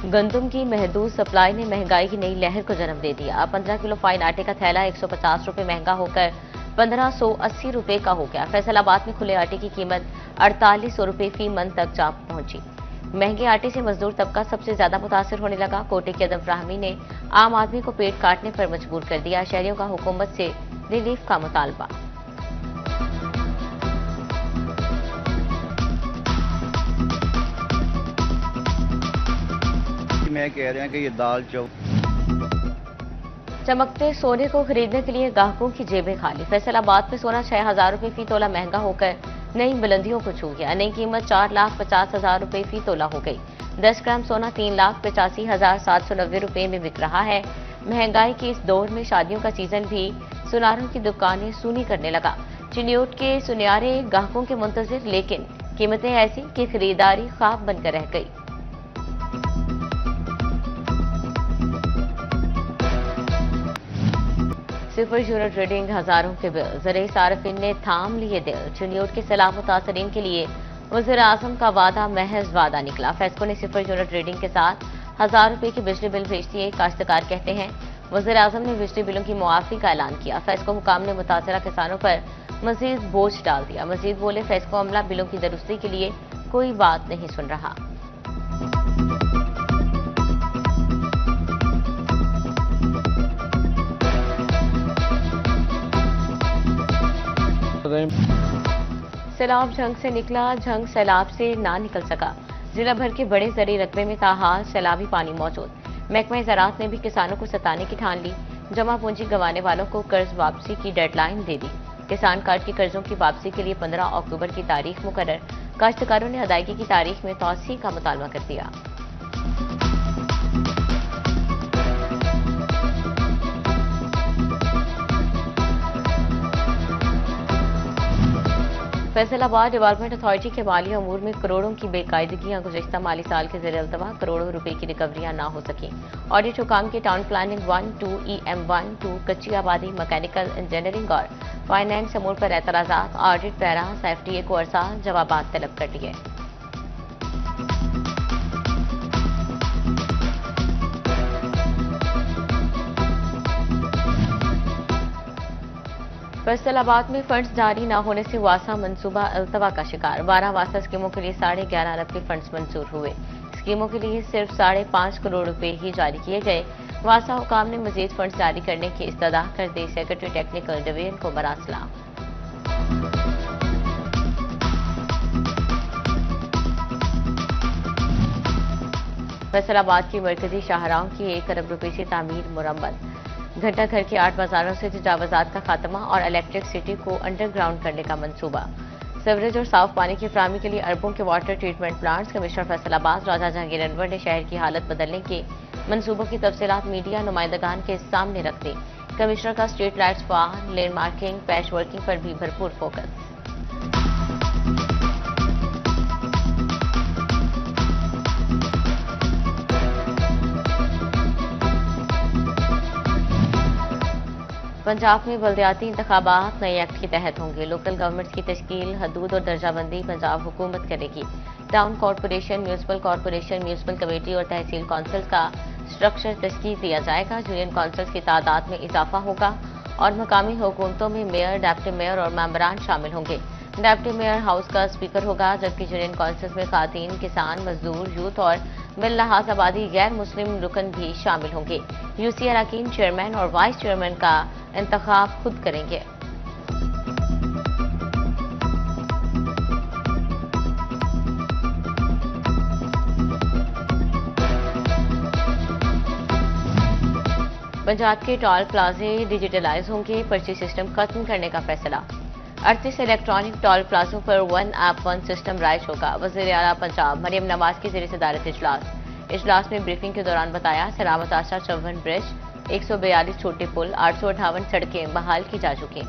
गंदम की महदूद सप्लाई ने महंगाई की नई लहर को जन्म दे दिया। 15 किलो फाइन आटे का थैला 150 रुपए महंगा होकर 1580 रुपए का हो गया। फैसलाबाद में खुले आटे की कीमत 4800 रुपए फी मन तक जा पहुंची। महंगे आटे से मजदूर तबका सबसे ज्यादा मुतासिर होने लगा। कोटे की अदम फ्राहमी ने आम आदमी को पेट काटने पर मजबूर कर दिया। शहरियों का हुकूमत से रिलीफ का मुतालबा। मैं कह रहे हैं कि ये दाल चमकते सोने को खरीदने के लिए ग्राहकों की जेबें खाली। फैसलाबाद में सोना 6000 रुपए फी तोला महंगा होकर नई बुलंदियों को छू गया। नई कीमत 4,50,000 रुपए फी तोला हो गई। 10 ग्राम सोना 3,85,790 रुपए में बिक रहा है। महंगाई के इस दौर में शादियों का सीजन भी सुनारों की दुकानें सूनी करने लगा। चिन्योट के सुनियारे ग्राहकों के मुंतजिर, लेकिन कीमतें ऐसी कि खरीदारी ख्वाब बनकर रह गई। सिफर यूनिट रीडिंग, हजारों के बिल, ज़रिए सार्फिन ने थाम लिए दिल। चिन्योट के सैलाब मुतासरीन के लिए वज़ीर आज़म का वादा महज वादा निकला। फेस्को ने सिफर यूनिट रीडिंग के साथ 1000 रुपए के बिजली बिल भेज दिए। काश्तकार कहते हैं वज़ीर आज़म ने बिजली बिलों की मुआफ़ी का ऐलान किया। फेस्को हुकाम ने मुतासरा किसानों पर मजीद बोझ डाल दिया। मजीद बोले, फेस्को अमला बिलों की दुरुस्ती के लिए कोई बात नहीं सुन रहा। सैलाब झंग से निकला, झंग सैलाब से ना निकल सका। जिला भर के बड़े ज़री रकबे में ताहाल सैलाबी पानी मौजूद। महकमा ज़राअत ने भी किसानों को सताने की ठान ली। जमा पूंजी गंवाने वालों को कर्ज वापसी की डेडलाइन दे दी। किसान कार्ड के कर्जों की वापसी के लिए 15 अक्टूबर की तारीख मुकर्रर। काश्तकारों ने अदायगी की तारीख में तौसीह का मुतालबा कर दिया। फैसलाबाद डेवलपमेंट अथॉरिटी के माली अमूर में करोड़ों की बेकायदगियां। गुज़िश्ता माली साल के ज़ेर अल्तवा करोड़ों रुपए की रिकवरियां ना हो सकी। ऑडिट हुकाम के टाउन प्लानिंग 1, 2, EM 1, 2, कच्ची आबादी, मैकेनिकल इंजीनियरिंग और फाइनेंस अमूर पर एतराज़ात। ऑडिट पैरा SFDA को अरसा जवाबात तलब कर दिए। फैसलाबाद में फंड्स जारी न होने से वासा मंसूबा अल्तवा का शिकार। 12 वासा स्कीमों के लिए 11.5 अरब के फंड्स मंजूर हुए। स्कीमों के लिए सिर्फ 5.5 करोड़ रुपए ही जारी किए गए। वासा हुकाम ने मजीद फंड्स जारी करने की इस्तदा कर दी। सेक्रेटरी टेक्निकल डिवीजन को मरासला। फैसलाबाद की मरकजी शाहराहों की 1 अरब रुपए से तामीर मुरम्मत। घंटा घर के 8 बाजारों से तजावजात का खात्मा और इलेक्ट्रिक सिटी को अंडरग्राउंड करने का मंसूबा। सीवरेज और साफ पानी की फराहमी के लिए अरबों के water treatment plants. Commissioner Faisalabad Raja Jahangir Anwar ने शहर की हालत बदलने के मंसूबों की तफसीलात मीडिया नुमाइंदगान के सामने रख दी। कमिश्नर का स्ट्रीट लाइट्स, फार लेन मार्किंग, पैच वर्किंग पर भी भरपूर फोकस। पंजाब में बल्दियाती इंतखाबात नए एक्ट के तहत होंगे। लोकल गवर्नमेंट की तश्कील, हदूद और दर्जाबंदी पंजाब हुकूमत करेगी। टाउन कॉरपोरेशन, म्यूनसिपल कमेटी और तहसील कौंसिल का स्ट्रक्चर तश्कील दिया जाएगा। यूनियन कौंसिल्स की तादाद में इजाफा होगा और मकामी हुकूमतों में मेयर, डिप्टी मेयर और मेंबरान शामिल होंगे। डिप्टी मेयर हाउस का स्पीकर होगा, जबकि यूनियन कौंसिल्स में खातीन, किसान, मजदूर, यूथ और बिल्लिहाज आबादी गैर मुस्लिम रुकन भी शामिल होंगे। यूसी अरकान चेयरमैन और वाइस चेयरमैन का इंतखाब खुद करेंगे। पंजाब के टोल प्लाजे डिजिटलाइज होंगे। पर्ची सिस्टम खत्म करने का फैसला। 38 इलेक्ट्रॉनिक टोल प्लाजों पर 1 ऐप 1 सिस्टम राइज होगा। वज़ीर आला पंजाब मरियम नवाज की ज़ेर सदारत इजलास में ब्रीफिंग के दौरान बताया, सलामत आशा 54 ब्रिज, 142 छोटे पुल, 858 सड़कें बहाल की जा चुकी।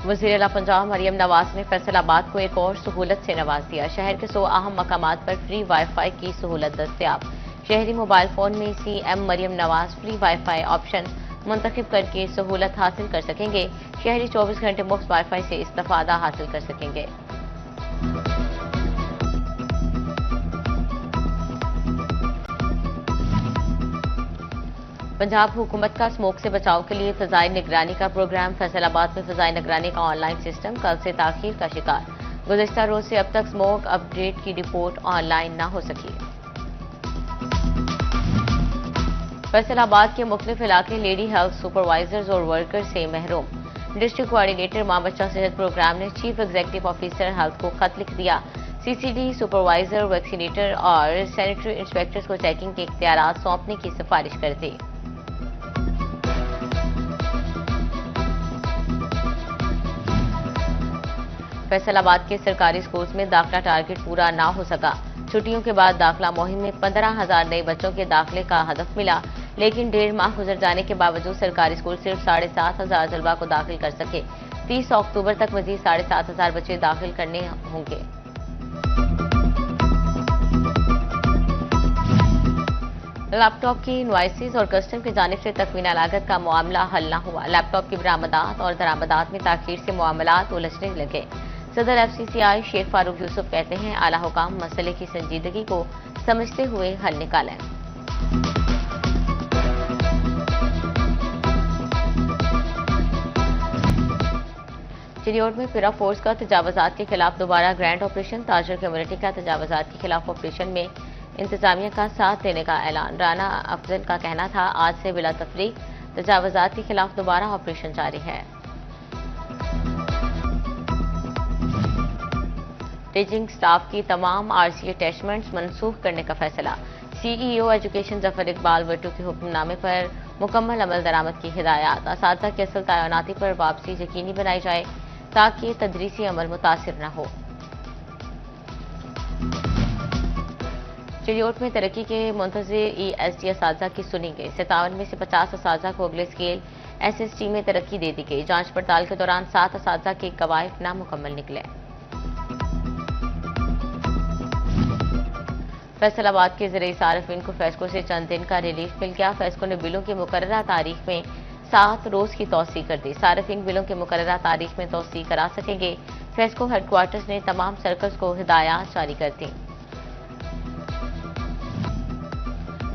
वज़ीर आला पंजाब मरियम नवाज ने फैसलाबाद को एक और सहूलत से नवाज दिया। शहर के 100 अहम मकामात पर फ्री वाईफाई की सहूलत दस्तयाब। शहरी मोबाइल फोन में CM Maryam Nawaz free wifi option मुंतखब करके सहूलत हासिल कर सकेंगे। शहरी 24 घंटे मुफ्त वाईफाई से इस्तेफादा हासिल कर सकेंगे। पंजाब हुकूमत का स्मोक से बचाव के लिए फ़ज़ाई निगरानी का प्रोग्राम। फैसलाबाद में फ़ज़ाई निगरानी का ऑनलाइन सिस्टम कल से ताख़ीर का शिकार। गुज़िश्ता रोज से अब तक स्मोक अपडेट की रिपोर्ट ऑनलाइन न हो सकी। फैसलाबाद के मुख्तलिफ इलाके लेडी हेल्थ सुपरवाइजर्स और वर्कर्स से महरूम। डिस्ट्रिक्ट कोऑर्डिनेटर मां बच्चा सेहत प्रोग्राम ने चीफ एग्जीक्यूटिव ऑफिसर हेल्थ को खत लिख दिया। सीसीडी सुपरवाइजर, वैक्सीनेटर और सैनिटरी इंस्पेक्टर्स को चेकिंग के इख्तियारात सौंपने की सिफारिश कर दी। फैसलाबाद के सरकारी स्कूल्स में दाखिला टारगेट पूरा ना हो सका। छुट्टियों के बाद दाखिला मुहिम में 15,000 नए बच्चों के दाखिले का हदफ मिला, लेकिन 1.5 माह गुजर जाने के बावजूद सरकारी स्कूल सिर्फ 7,500 तलबा को दाखिल कर सके। 30 अक्टूबर तक मजीद 7,500 बच्चे दाखिल करने होंगे। लैपटॉप की इनवाइसेस और कस्टम की जानिब से तकमीना लागत का मामला हल न हुआ। लैपटॉप की बरामदात और दरामदात में ताखीर से मामलात उलझने लगे। सदर FCCI शेख फारूक यूसुफ कहते हैं, आला हुकाम मसले की संजीदगी को समझते हुए हल निकालें। चिड़ियोट में पिरा फोर्स का तजावजात के खिलाफ दोबारा ग्रैंड ऑपरेशन। ताजर कम्युनिटी का तजावजात के खिलाफ ऑपरेशन में इंतजामिया का साथ देने का ऐलान। राना अफजल का कहना था, आज से बिला तफरीक तजावजात के खिलाफ दोबारा ऑपरेशन जारी है। टीचिंग स्टाफ की तमाम RC अटैचमेंट्स मनसूख करने का फैसला। CEO एजुकेशन जफर इकबाल वट्टू के हुक्मनामे पर मुकम्मल अमल दरामद की हिदायत। असातिज़ा की असल तैनाती पर वापसी यकीनी बनाई जाए ताकि तदरीसी अमल मुतासिर न हो। चिड़ियोट में तरक्की के मुंतज़िर ESD असातिज़ा की सुनी गई। 57 में से 50 असातिज़ा को अगले स्केल SST में तरक्की दे दी गई। जांच पड़ताल के दौरान 7 असातिज़ा के कवायद नामुकम्मल निकले। फैसलाबाद के ज़रिए सार्फिन को फेस्को से चंद दिन का रिलीफ मिल गया। फेस्को ने बिलों की मुकर्ररा तारीख में 7 रोज की तौसी कर दी। सार्फिन बिलों की मुकर्ररा तारीख में तौसी करा सकेंगे। फेस्को हेडक्वार्टर्स ने तमाम सर्कल्स को हिदायत जारी कर दी।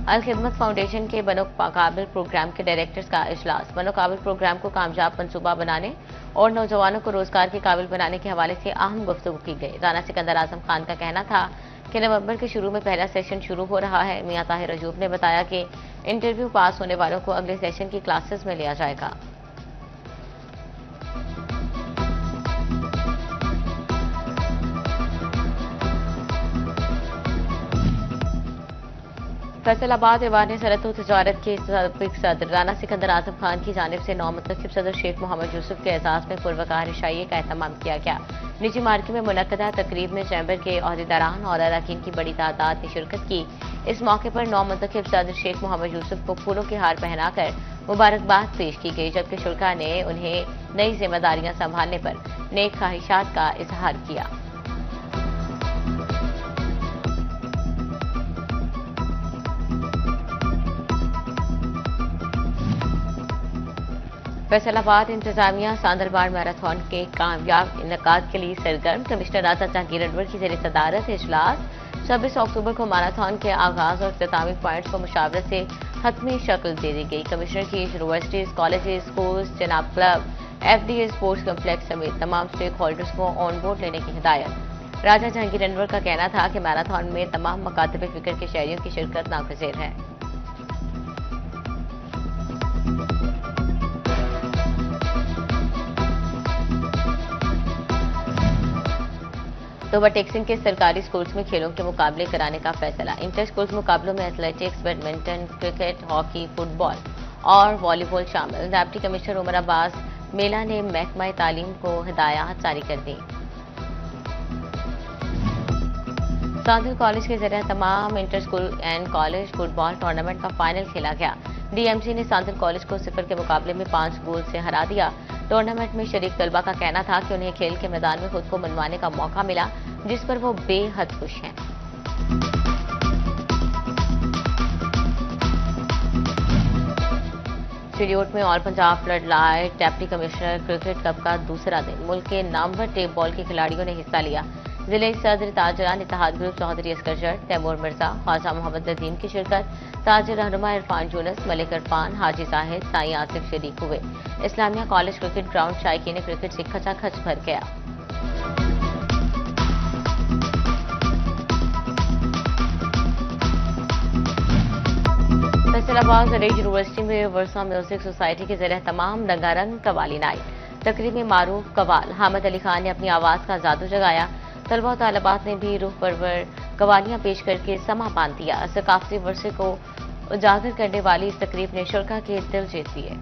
अल खिदमत फाउंडेशन के बनो काबिल प्रोग्राम के डायरेक्टर्स का इजलास। बनो काबिल प्रोग्राम को कामयाब मंसूबा बनाने और नौजवानों को रोजगार के काबिल बनाने के हवाले से अहम गुफ्तगू की गई। राना सिकंदर आजम खान का कहना था कि नवंबर के शुरू में पहला सेशन शुरू हो रहा है। मियां ताहिर अजूब ने बताया कि इंटरव्यू पास होने वालों को अगले सेशन की क्लासेस में लिया जाएगा। फैसलाबाद ऐवान सनअत व तिजारत के साबिक सदर राना सिकंदर आजम खान की जानिब से नौमुंतखब सदर शेख मोहम्मद यूसुफ के एजाज में पुरवकार इशाइये का एहतमाम किया गया। निजी मार्केट में मुनक्कदा तकरीब में चैम्बर के अहदेदारान और अरकान की बड़ी तादाद ने शिरकत की। इस मौके पर नौमुंतखब सदर शेख मोहम्मद यूसुफ को फूलों के हार पहनाकर मुबारकबाद पेश की गई, जबकि शुरका ने उन्हें नई जिम्मेदारियां संभालने पर नेक ख्वाहिशात का इजहार किया। फैसलाबाद इंतजामिया सांदरबाड़ मैराथन के कामयाब इनकाद के लिए सरगर्म। कमिश्नर राजा जहांगीर अनवर की ज़ेर सदारत इजलास। 26 अक्टूबर को मैराथन के आगाज और इख्तितामी पॉइंट्स को मुशावरत से हतमी शक्ल दे दी गई। कमिश्नर की यूनिवर्सिटीज, कॉलेजेस, स्कूल्स, जनाब क्लब, FDA स्पोर्ट्स कम्प्लेक्स समेत तमाम स्टेक होल्डर्स को ऑन बोर्ड लेने की हिदायत। राजा जहांगीर अनवर का कहना था कि मैराथन में तमाम मकातब फिक्र के शहरियों की शिरकत नागुज़ेर है। ओवरटेक्सिंग के सरकारी स्कूल्स में खेलों के मुकाबले कराने का फैसला। इंटर स्कूल्स मुकाबलों में athletics, badminton, cricket, hockey, football और वॉलीबॉल शामिल। डिप्टी कमिश्नर उमर अब्बास मेला ने महकमा तालीम को हिदायत जारी कर दी। सांदल कॉलेज के जरिए तमाम inter school and college football tournament का फाइनल खेला गया। DMC ने सांदल कॉलेज को 0 के मुकाबले में 5 गोल से हरा दिया। टूर्नामेंट में शरीक तलबा का कहना था कि उन्हें खेल के मैदान में खुद को मनवाने का मौका मिला, जिस पर वो बेहद खुश हैं। शेड्यूल में all Punjab flood light deputy commissioner cricket cup का दूसरा दिन मुल्क के नामवर टेप बॉल के खिलाड़ियों ने हिस्सा लिया। जिले सदर ताजरान इत्तेहाद ग्रुप चौधरी असगर जट, तैमूर मिर्जा, ख्वाजा मोहम्मद नदीम की शिरकत, ताज रहनुमा इरफान यूनुस, मलिक इरफान, हाजी साहिद, साई आसिफ शरीक हुए। इस्लामिया कॉलेज क्रिकेट ग्राउंड शायकीन क्रिकेट से खचाखच भर गया। फैसलाबाद जरेज यूनिवर्सिटी में वर्सा म्यूजिक सोसाइटी के जरिए तमाम रंगारंग कवाली नाइट तकरीब में मारूफ कवाल हामिद अली खान ने अपनी आवाज का जादू जगाया। तलबा और तालिबात ने भी रूह परवर कवालियां पेश करके समा बांध दिया। सकाफती वर्षे को उजागर करने वाली इस तकरीब ने शुरा के दिल जीत लिए।